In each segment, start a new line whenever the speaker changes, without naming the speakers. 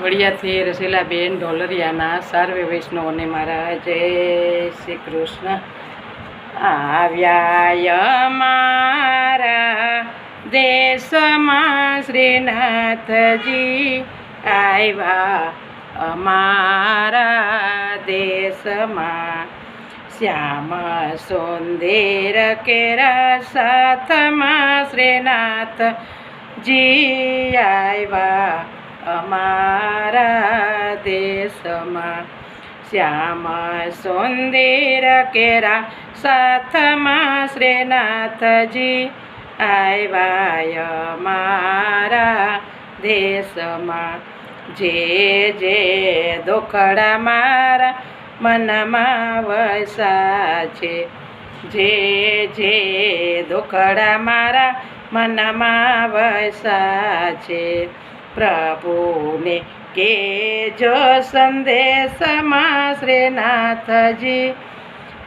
વડિયાથી રસીલાબેન ઢોલરિયાના સર્વે વૈષ્ણવોને મારા જય શ્રી કૃષ્ણ. આવ્યા મારા દેશમાં શ્રીનાથજી, આવ્યા અમારા દેશમાં. શ્યામ સુંદર કેરા સાથમાં શ્રીનાથજી આવ્યા અમારા દેશમાં. શ્યામ સુંદર કેરા સાથમાં શ્રીનાથજી આવ્યા અમારા દેશમાં. જે જે દુખડા મારા મનમાં વસા છે, જે જે દુખડા મારા મનમાં વસા છે, પ્રભુને કેજો સંદેશમાં શ્રીનાથજી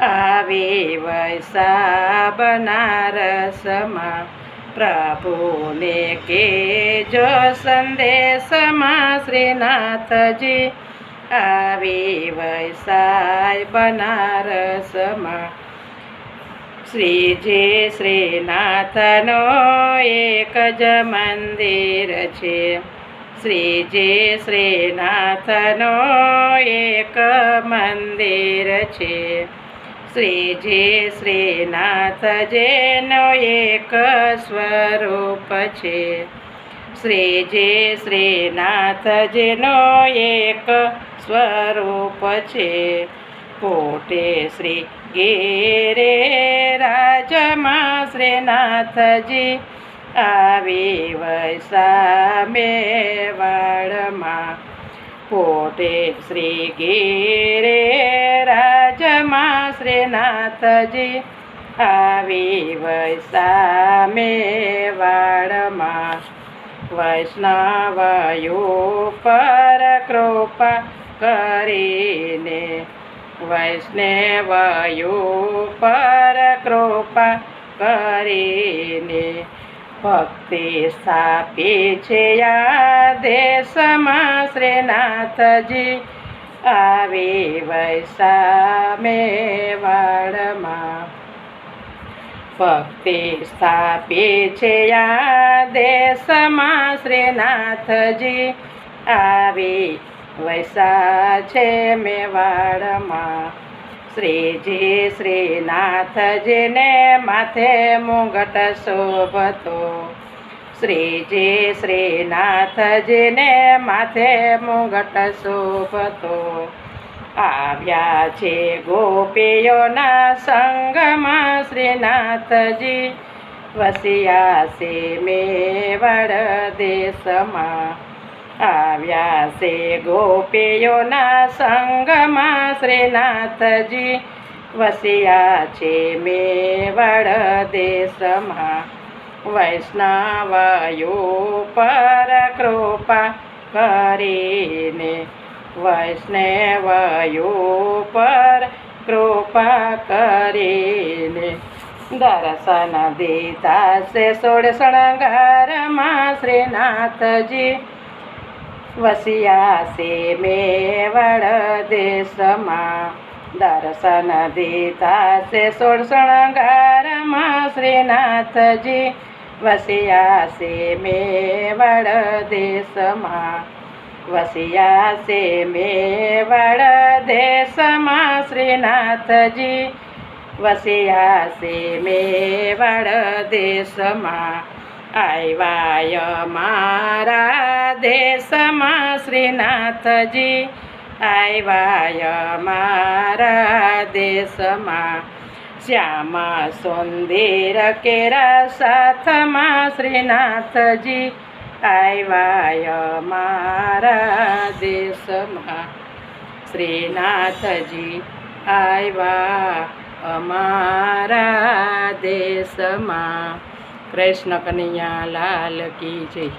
આવી વૈસા બનારસમાં. પ્રભુને કેજો સંદેશમાં શ્રીનાથજી આવી વૈસાય બનારસમાં. શ્રીજી શ્રીનાથનો એક જ મંદિર છે, શ્રીજી શ્રીનાથનો એક મંદિર છે. શ્રીજી શ્રીનાથજીનો એક સ્વરૂપ છે, શ્રીજી શ્રીનાથજીનો એક સ્વરૂપ છે. પોતે શ્રી ગિરે રાજમાં શ્રીનાથજી આવી વૈસા મેવાડમાં. પોતે શ્રી ગિરે રાજમાં શ્રીનાથજી આવી વૈસા મેવાડમાં. વૈષ્ણવયો પર કૃપા કરીને, વૈષ્ણવયો પર કૃપા કરીને ભક્તિ સ્થાપી છે આ દેશમાં શ્રીનાથજી આવી વૈસા મેવાડમાં. ભક્તિ સ્થાપી છે આ દેશમાં શ્રીનાથજી આવી વૈસા છે મેવાડમાં. શ્રીજી શ્રીનાથજીને માથે મુગટ શોભતો, શ્રીજી શ્રીનાથજીને માથે મુગટ શોભતો. આવ્યા છે ગોપીઓના સંગમાં શ્રીનાથજી વસ્યા છે મેવાડ દેશમાં. આવ્યા છે ગોપીઓના સંગમાં શ્રીનાથજી વસ્યા છે મેવાડ દેશમાં. વૈષ્ણવયો પર કૃપા કરીને, વૈષ્ણવયો પર કૃપા કરીને દર્શન દીધા છે સોળ શણગારમાં શ્રીનાથજી વસ્યા છે મેવાડ દેશમાં. દર્શન દીધા છે સોળ શણગારમાં શ્રીનાથજી વસ્યા છે મેવાડ દેશમાં. વસ્યા છે મેવાડ દેશમાં શ્રીનાથજી વસ્યા છે મેવાડ દેશમાં. આવ્યા મારા દેશમાં શ્રીનાથજી આવ્યા મારા દેશમાં. શ્યામ સુંદર કેરા સાથમાં શ્રીનાથજી આવ્યા મારા દેશમાં. શ્રીનાથજી આવ્યા અમારા દેશમાં. કૃષ્ણ કનૈયા લાલ કી જય.